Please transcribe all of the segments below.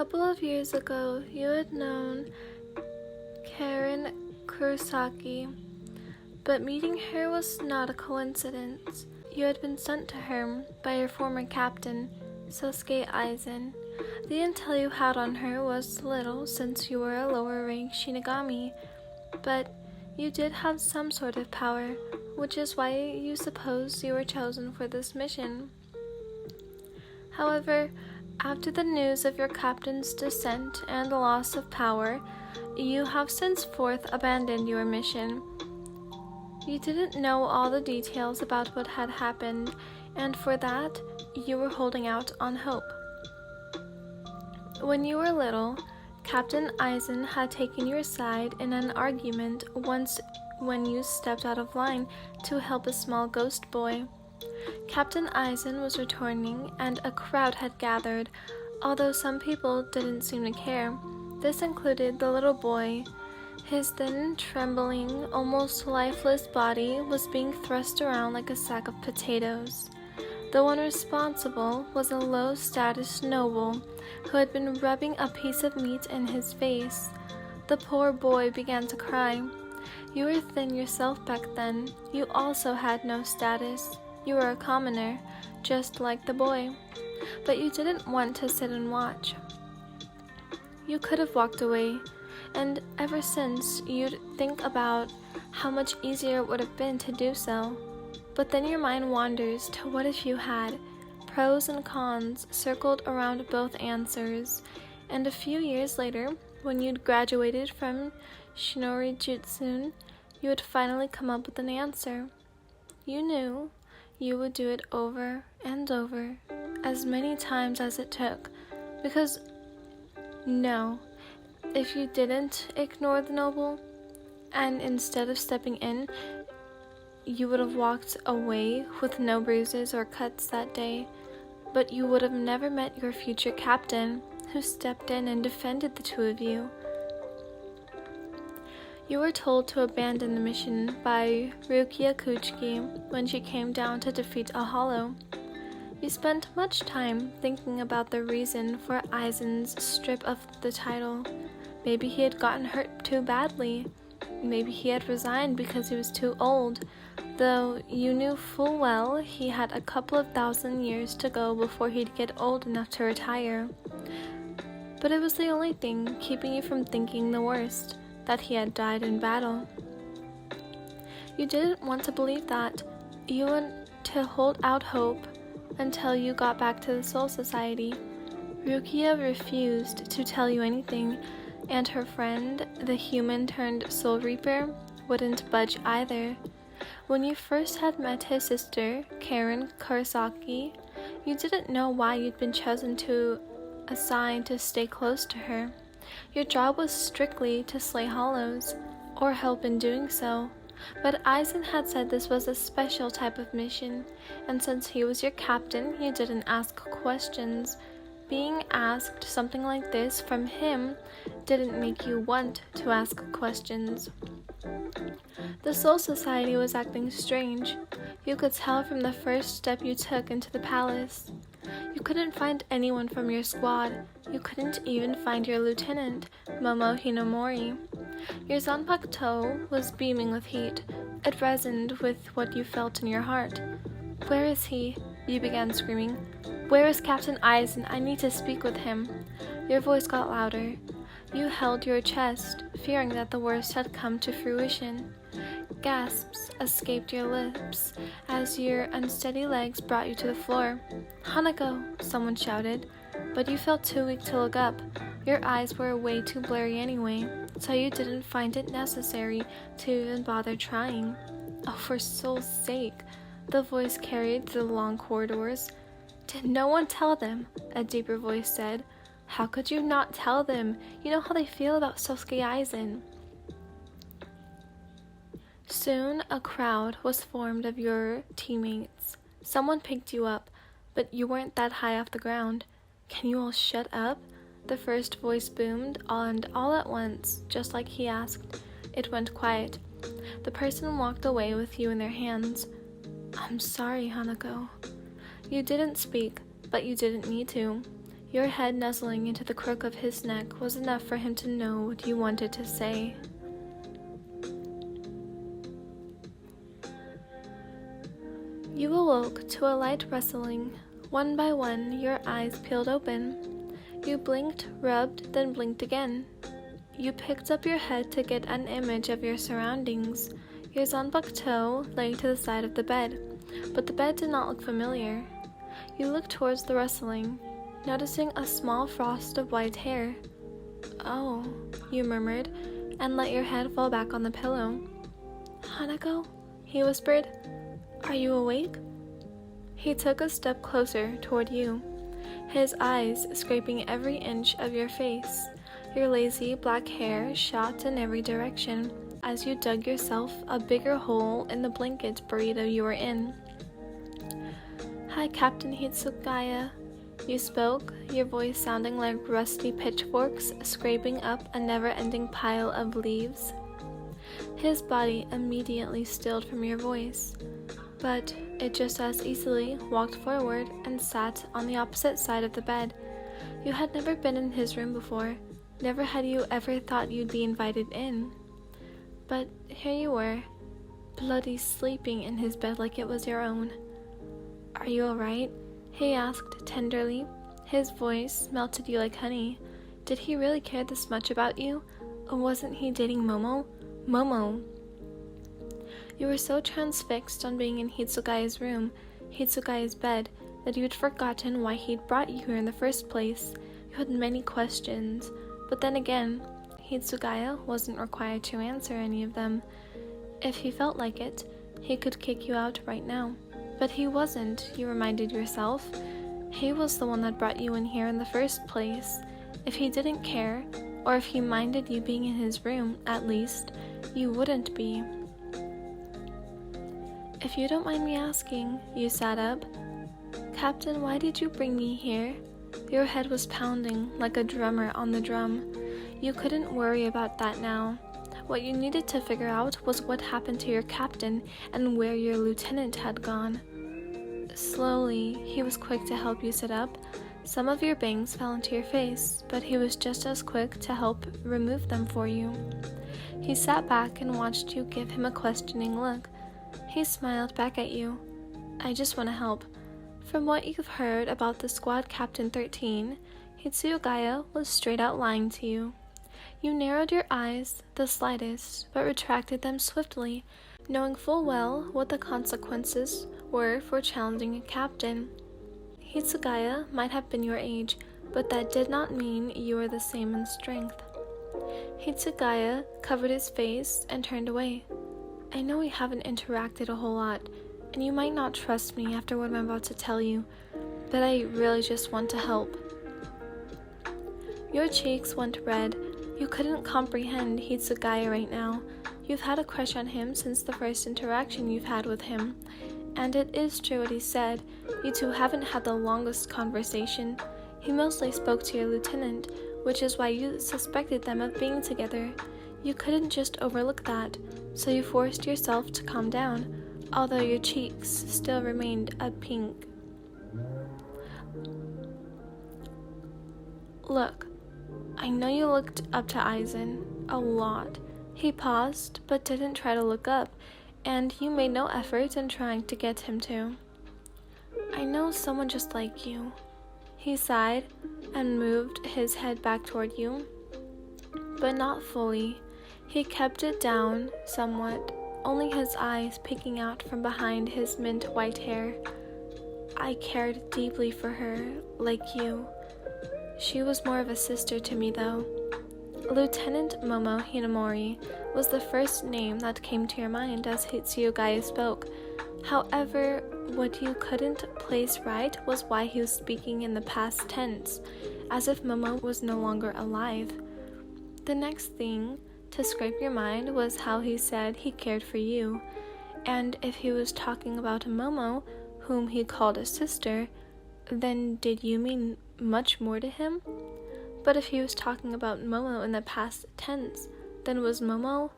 couple of years ago, you had known Karen Kurosaki, but meeting her was not a coincidence. You had been sent to her by your former captain, Sōsuke Aizen. The intel you had on her was little since you were a lower-rank Shinigami, but you did have some sort of power, which is why you suppose you were chosen for this mission. However, after the news of your captain's descent and the loss of power, you have since forth abandoned your mission. You didn't know all the details about what had happened, and for that, you were holding out on hope. When you were little, Captain Aizen had taken your side in an argument once when you stepped out of line to help a small ghost boy. Captain Aizen was returning and a crowd had gathered, although some people didn't seem to care. This included the little boy. His thin, trembling, almost lifeless body was being thrust around like a sack of potatoes. The one responsible was a low-status noble who had been rubbing a piece of meat in his face. The poor boy began to cry. You were thin yourself back then. You also had no status. You were a commoner, just like the boy. But you didn't want to sit and watch. You could have walked away, and ever since you'd think about how much easier it would have been to do so. But then your mind wanders to what if you had. Pros and cons circled around both answers, and a few years later, when you'd graduated from Shinori Jutsu, you would finally come up with an answer. You knew you would do it over and over, as many times as it took, because no, if you didn't ignore the noble, and instead of stepping in, you would have walked away with no bruises or cuts that day, but you would have never met your future captain, who stepped in and defended the two of you. You were told to abandon the mission by Rukia Kuchiki when she came down to defeat a hollow. You spent much time thinking about the reason for Aizen's strip of the title. Maybe he had gotten hurt too badly. Maybe he had resigned because he was too old, though you knew full well he had a couple of thousand years to go before he'd get old enough to retire. But it was the only thing keeping you from thinking the worst, that he had died in battle. You didn't want to believe that. You wanted to hold out hope until you got back to the Soul Society. Rukia refused to tell you anything, and her friend, the human-turned-soul reaper, wouldn't budge either. When you first had met his sister, Karen Kurosaki, you didn't know why you'd been chosen to assign to stay close to her. Your job was strictly to slay hollows, or help in doing so. But Aizen had said this was a special type of mission, and since he was your captain, you didn't ask questions. Being asked something like this from him didn't make you want to ask questions. The Soul Society was acting strange. You could tell from the first step you took into the palace. You couldn't find anyone from your squad. You couldn't even find your lieutenant, Momo Hinomori. Your Zanpakuto was beaming with heat. It resoned with what you felt in your heart. "Where is he?" you began screaming. "Where is Captain Aizen? I need to speak with him." Your voice got louder. You held your chest, fearing that the worst had come to fruition. Gasps escaped your lips as your unsteady legs brought you to the floor. "Hanako!" someone shouted, but you felt too weak to look up. Your eyes were way too blurry anyway, so you didn't find it necessary to even bother trying. "Oh, for soul's sake," the voice carried through the long corridors. "Did no one tell them?" a deeper voice said. "How could you not tell them? You know how they feel about Sōsuke Aizen." Soon a crowd was formed of your teammates. Someone picked you up, but you weren't that high off the ground. "Can you all shut up?" The first voice boomed, and all at once, just like he asked, it went quiet. The person walked away with you in their hands. "I'm sorry, Hanako." You didn't speak, but you didn't need to. Your head nuzzling into the crook of his neck was enough for him to know what you wanted to say. You awoke to a light rustling. One by one, your eyes peeled open. You blinked, rubbed, then blinked again. You picked up your head to get an image of your surroundings. Your 𝗵𝘃𝗃𝗃 lay to the side of the bed, but the bed did not look familiar. You looked towards the rustling, noticing a small frost of white hair. "Oh," you murmured, and let your head fall back on the pillow. "Hanako," he whispered, "are you awake?" He took a step closer toward you, his eyes scraping every inch of your face. Your lazy black hair shot in every direction as you dug yourself a bigger hole in the blanket burrito you were in. "Hi, Captain Hitsugaya," you spoke, your voice sounding like rusty pitchforks scraping up a never-ending pile of leaves. His body immediately stilled from your voice, but it just as easily walked forward and sat on the opposite side of the bed. You had never been in his room before, never had you ever thought you'd be invited in. But here you were, bloody sleeping in his bed like it was your own. "Are you alright?" he asked tenderly. His voice melted you like honey. Did he really care this much about you? Or wasn't he dating Momo? Momo! You were so transfixed on being in Hitsugaya's room, Hitsugaya's bed, that you'd forgotten why he'd brought you here in the first place. You had many questions, but then again, Hitsugaya wasn't required to answer any of them. If he felt like it, he could kick you out right now. But he wasn't, you reminded yourself. He was the one that brought you in here in the first place. If he didn't care, or if he minded you being in his room, at least, you wouldn't be. "If you don't mind me asking," you sat up. "Captain, why did you bring me here?" Your head was pounding like a drummer on the drum. You couldn't worry about that now. What you needed to figure out was what happened to your captain and where your lieutenant had gone. Slowly, he was quick to help you sit up. Some of your bangs fell into your face, but he was just as quick to help remove them for you. He sat back and watched you give him a questioning look. He smiled back at you. "I just want to help. From what you've heard about the Squad Captain 13, Hitsugaya was straight out lying to you." You narrowed your eyes the slightest, but retracted them swiftly, knowing full well what the consequences were for challenging a captain. Hitsugaya might have been your age, but that did not mean you were the same in strength. Hitsugaya covered his face and turned away. "I know we haven't interacted a whole lot, and you might not trust me after what I'm about to tell you, but I really just want to help." Your cheeks went red. You couldn't comprehend Hitsugaya right now. You've had a crush on him since the first interaction you've had with him. And it is true what he said. You two haven't had the longest conversation. He mostly spoke to your lieutenant, which is why you suspected them of being together. You couldn't just overlook that, so you forced yourself to calm down, although your cheeks still remained a pink. "Look, I know you looked up to Izen a lot." He paused, but didn't try to look up, and you made no effort in trying to get him to. "I know someone just like you." He sighed and moved his head back toward you, but not fully. He kept it down somewhat, only his eyes peeking out from behind his mint white hair. "I cared deeply for her, like you. She was more of a sister to me, though." Lieutenant Momo Hinamori was the first name that came to your mind as Hitsugaya spoke. However, what you couldn't place right was why he was speaking in the past tense, as if Momo was no longer alive. The next thing to scrape your mind was how he said he cared for you, and if he was talking about Momo, whom he called a sister, then did you mean much more to him? But if he was talking about Momo in the past tense, then was Momo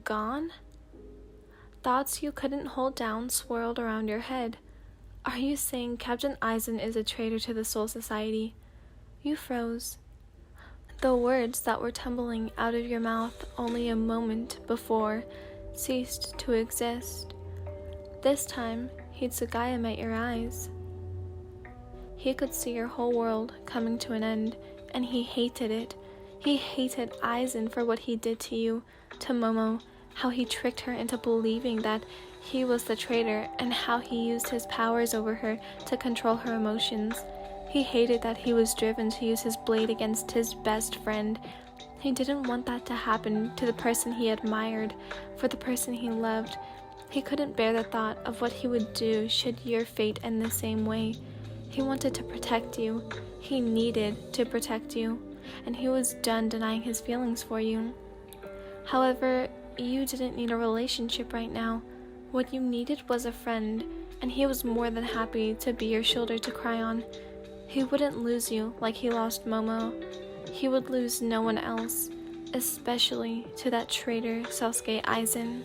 gone? Thoughts you couldn't hold down swirled around your head. Are you saying Captain Izen is a traitor to the Soul Society? You froze. The words that were tumbling out of your mouth only a moment before ceased to exist. This time, Hitsugaya met your eyes. He could see your whole world coming to an end, and he hated it. He hated Aizen for what he did to you, to Momo, how he tricked her into believing that he was the traitor, and how he used his powers over her to control her emotions. He hated that he was driven to use his blade against his best friend. He didn't want that to happen to the person he admired, for the person he loved. He couldn't bear the thought of what he would do should your fate end the same way. He wanted to protect you. He needed to protect you, and he was done denying his feelings for you. However, you didn't need a relationship right now. What you needed was a friend, and he was more than happy to be your shoulder to cry on. He wouldn't lose you like he lost Momo. He would lose no one else, especially to that traitor Sasuke Aizen.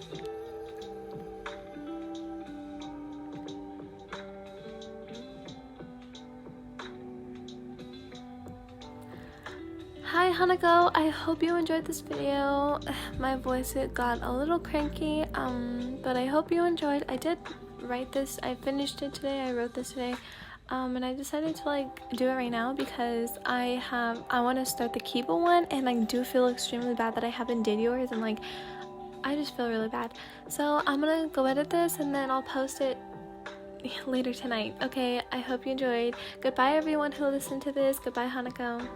Hi Hanako, I hope you enjoyed this video. My voice got a little cranky, but I hope you enjoyed. I did write this, I finished it today, I wrote this today. And I decided to do it right now because I want to start the 𝗵𝗃𝗲 one, and I do feel extremely bad that I haven't did yours, and I just feel really bad. So I'm gonna go edit this and then I'll post it later tonight. Okay, I hope you enjoyed. Goodbye everyone who listened to this. Goodbye Hanako.